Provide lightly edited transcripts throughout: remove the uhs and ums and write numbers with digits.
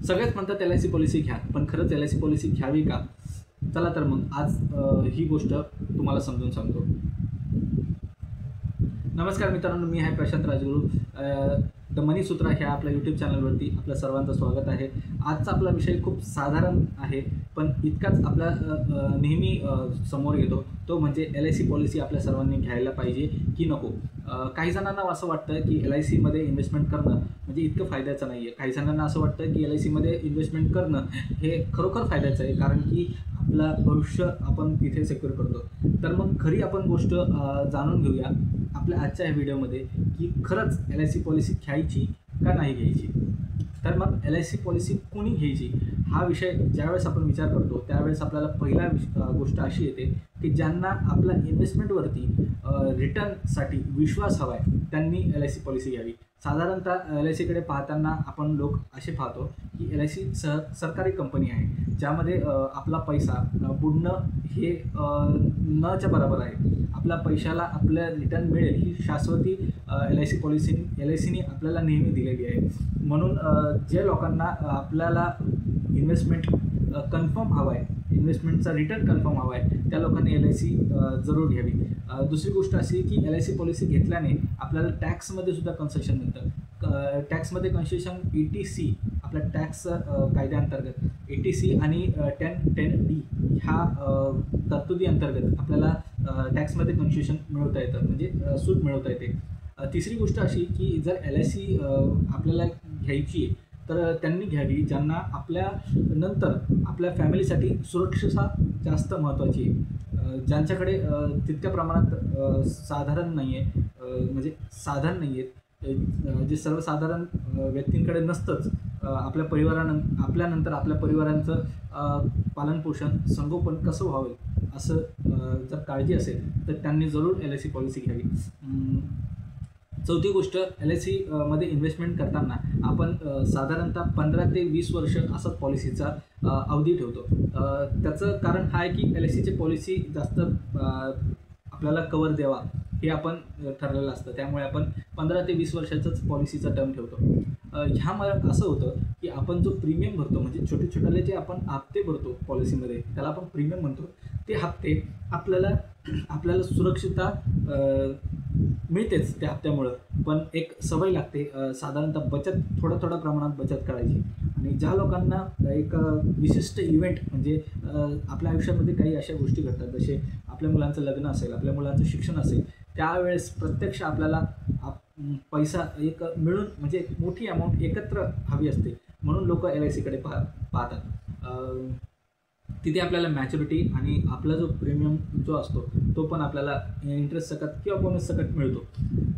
सगळेच म्हणतात LIC policy घ्या, पण खरंच LIC पॉलिसी घ्यावी का? चला तर मग आज ही गोष्ट तुम्हाला समजून सांगतो. नमस्कार मित्रांनो, मी आहे प्रशांत राजगुरू. द मनी सूत्र ह्या आपल्या यूट्यूब चॅनलवरती आपल्या सर्वांचं स्वागत आहे. आजचा आपला विषय खूप साधारण आहे, पण इतकाच आपल्या नेहमी समोर येतो, तो म्हणजे LIC पॉलिसी आपल्या सर्वांनी घ्यायला पाहिजे की नको. काही जणांना असं वाटतं की LICमध्ये इन्व्हेस्टमेंट करणं म्हणजे इतकं फायद्याचं नाही आहे. काही जणांना असं वाटतं की LICमध्ये इन्व्हेस्टमेंट करणं हे खरोखर फायद्याचं आहे, कारण की आपलं भविष्य आपण तिथे सिक्युअर करतो. तर मग खरी आपण गोष्ट जाणून घेऊया आपल्या आजच्या ह्या व्हिडिओमध्ये की खरंच LIC पॉलिसी घ्यायची का नाही घ्यायची. तर मग LIC पॉलिसी कोणी घ्यायची हा विषय ज्यावेळेस आपण विचार करतो त्यावेळेस आपल्याला पहिला गोष्ट अशी येते की ज्यांना आपल्या इन्व्हेस्टमेंटवरती रिटर्नसाठी विश्वास हवा आहे त्यांनी LIC पॉलिसी घ्यावी. साधारणतः LICकडे पाहताना आपण लोक असे पाहतो की LIC सरकारी कंपनी आहे, ज्यामध्ये आपला पैसा बुडणं हे नच्या बरोबर आहे. आपल्या पैशाला आपलं रिटर्न मिळेल ही शाश्वती LICने आपल्याला नेहमी दिलेली आहे. म्हणून जे लोकांना आपल्याला इन्व्हेस्टमेंट कन्फर्म हवा आहे, इन्व्हेस्टमेंटचा रिटर्न कन्फर्म हवा आहे, त्या लोकांनी LIC जरूर घ्यावी. दुसरी गोष्ट अशी की LIC पॉलिसी घेतल्याने आपल्याला टॅक्समध्ये सुद्धा कन्सेशन मिळतं. टॅक्समध्ये कन्सेशन ETC आपल्या टॅक्स कायद्याअंतर्गत ETC आणि 10(10)D ह्या तरतुदी अंतर्गत आपल्याला टॅक्समध्ये कन्सेशन मिळवता येतं, म्हणजे सूट मिळवता येते. तिसरी गोष्ट अशी की जर LIC आपल्याला घ्यायची आहे तर त्यांनी घ्यावी ज्यांना आपल्या नंतर आपल्या फॅमिलीसाठी सुरक्षा जास्त महत्त्वाची आहे. ज्यांच्याकडे तितक्या प्रमाणात साधारण नाही आहे, म्हणजे साधन नाही आहेत, जे सर्वसाधारण व्यक्तींकडे नसतंच. आपल्यानंतर आपल्या परिवारांचं पालनपोषण संगोपन कसं व्हावं असं जर काळजी असेल तर त्यांनी जरूर LIC पॉलिसी घ्यावी. चौथी गोष्ट, LIC मध्ये इन्व्हेस्टमेंट करताना आपण साधारणतः 15 ते 20 वर्ष असा पॉलिसीचा अवधी ठेवतो. त्याचं कारण हा आहे की LICची पॉलिसी जास्त आपल्याला कवर द्यावा हे आपण ठरलेलं असतं, त्यामुळे आपण 15 ते 20 वर्षाचंच पॉलिसीचा टर्म ठेवतो. ह्यामुळे असं होतं की आपण जो प्रीमियम भरतो, म्हणजे छोटे जे आपण हप्ते भरतो पॉलिसीमध्ये त्याला आपण प्रीमियम म्हणतो, ते हप्ते आपल्याला सुरक्षितता मिळतेच त्या हप्त्यामुळं, पण एक सवय लागते साधारणतः थोडं प्रमाणात बचत करायची. आणि ज्या लोकांना एक विशिष्ट इव्हेंट म्हणजे आपल्या आयुष्यामध्ये काही अशा गोष्टी घडतात, जसे आपल्या मुलांचं लग्न असेल, आपल्या मुलांचं शिक्षण असेल, त्यावेळेस प्रत्यक्ष आपल्याला पैसा एक मिळून म्हणजे एक मोठी अमाऊंट एकत्र हवी असते, म्हणून लोक LICकडे पाहतात. तिथे आपल्याला मॅच्युरिटी आणि आपला जो प्रीमियम जो असतो तो पण आपल्याला इंटरेस्ट सकट किंवा बोनस सकट मिळतो.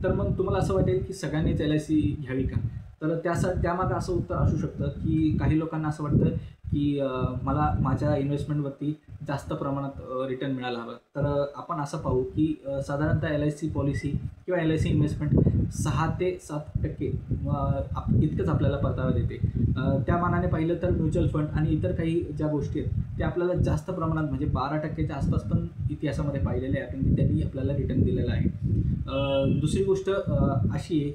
तर मग तुम्हाला असं वाटेल की सगळ्यांनीच LIC घ्यावी का? तर त्यामागं असं उत्तर असू शकतं की काही लोकांना असं वाटतं की मला माझ्या इन्व्हेस्टमेंटवरती जास्त प्रमाणात रिटर्न मिळायला हवं. तर आपण असं पाहू की साधारणतः LIC पॉलिसी किंवा LIC इन्व्हेस्टमेंट 6 ते 7% इतकंच आपल्याला परतावा देते. त्या मानाने पाहिलं तर म्युच्युअल फंड आणि इतर काही ज्या गोष्टी आहेत त्या आपल्याला जास्त प्रमाणात म्हणजे 12%च्या आसपास पण इतिहासामध्ये पाहिलेले आहे आपण, त्यांनी आपल्याला रिटर्न दिलेलं आहे. दुसरी गोष्ट अशी आहे,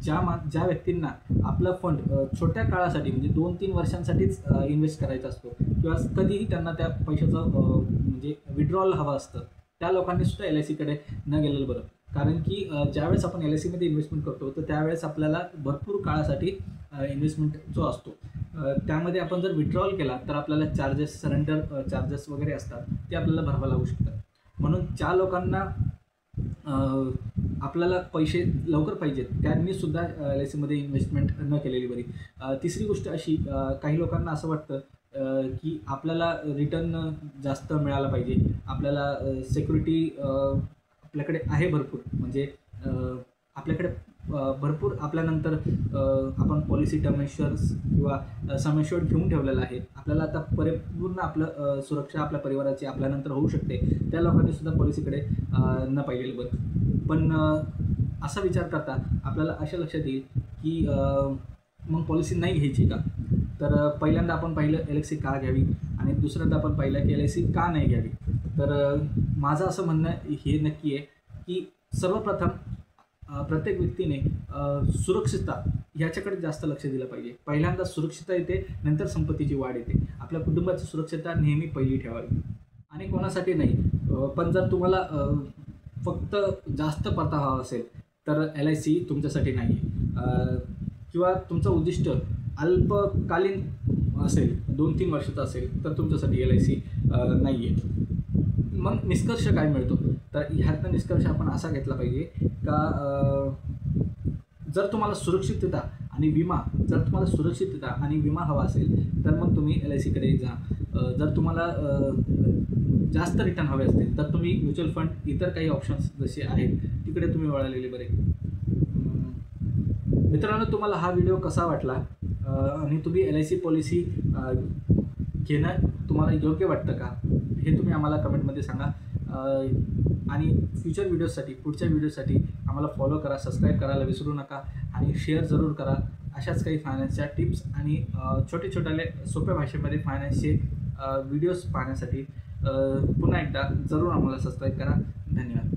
ज्या व्यक्तींना आपला फंड छोट्या काळासाठी म्हणजे 2-3 वर्षांसाठीच इन्व्हेस्ट करायचा असतो किंवा कधीही त्यांना त्या पैशाचं म्हणजे विड्रॉल हवं असतं, त्या लोकांनी सुद्धा LICकडे न गेलेलं बरं. कारण की ज्यावेळेस आपण LICमध्ये इन्व्हेस्टमेंट करतो तर त्यावेळेस आपल्याला भरपूर काळासाठी इन्व्हेस्टमेंट जो असतो त्यामध्ये आपण जर विड्रॉल केला तर आपल्याला सरेंडर चार्जेस वगैरे असतात ते आपल्याला भरावं लागू शकतात. म्हणून ज्या लोकांना आपल्याला पैसे लवकर पाहिजेत त्यांनी सुद्धा LICमध्ये इन्व्हेस्टमेंट न केलेली बरी. तिसरी गोष्ट अशी, काही लोकांना असं वाटतं की आपल्याला रिटर्न जास्त मिळाला पाहिजे, आपल्याला सिक्युरिटी आपल्याकडे आहे भरपूर, म्हणजे आपल्याकडे भरपूर आपल्यानंतर आपण पॉलिसी टर्म इन्शुरन्स किंवा सम इन्शुअर्ड घेऊन ठेवलेलं आहे, आपल्याला आता परिपूर्ण आपलं सुरक्षा आपल्या परिवाराची आपल्यानंतर होऊ शकते, त्या लोकांनी सुद्धा पॉलिसीकडे न पाहिलेलं बरं. पण असा विचार करता आपल्याला अशा लक्षात येईल की मग पॉलिसी नाही घ्यायची का? तर पहिल्यांदा आपण पाहिलं LIC का घ्यावी आणि दुसऱ्यांदा आपण पाहिलं की LIC का नाही घ्यावी. तर माझं असं म्हणणं हे नक्की आहे की सर्वप्रथम प्रत्येक व्यक्तीने सुरक्षितता याच्याकडे जास्त लक्ष दिलं पाहिजे. पहिल्यांदा सुरक्षितता येते, नंतर संपत्तीची वाढ येते. आपल्या कुटुंबाची सुरक्षितता नेहमी पहिली ठेवावी आणि कोणासाठी नाही. पण जर तुम्हाला फक्त जास्त परतावा हवा असेल तर LIC तुमच्यासाठी नाही आहे. किंवा तुमचं उद्दिष्ट अल्पकालीन असेल, 2-3 वर्षाचं असेल तर तुमच्यासाठी LIC नाही आहे. मग निष्कर्ष काय मिळतो? तर ह्यातनं निष्कर्ष आपण असा घेतला पाहिजे का जर तुम्हाला सुरक्षितता आणि विमा हवा असेल तर मग तुम्ही LICकडे जा. जर तुम्हाला जास्त रिटर्न हवे असतील तर तुम्ही म्युच्युअल फंड, इतर काही ऑप्शन्स जसे आहेत तिकडे तुम्ही वळालेले बरे. मित्रांनो, तुम्हाला हा व्हिडिओ कसा वाटला आणि तुम्ही LIC पॉलिसी घेणं तुम्हाला योग्य वाटतं का, हे तुम्ही आम्हाला कमेंटमध्ये सांगा. आणि पुढच्या व्हिडिओसाठी आम्हाला फॉलो करा, सबस्क्राईब करायला विसरू नका आणि शेअर जरूर करा. अशाच काही फायनान्सच्या टिप्स आणि छोटे सोप्या भाषेमध्ये फायनान्सचे व्हिडिओज पाहण्यासाठी पुन्हा एकदा जरूर आम्हाला सबस्क्राईब करा. धन्यवाद.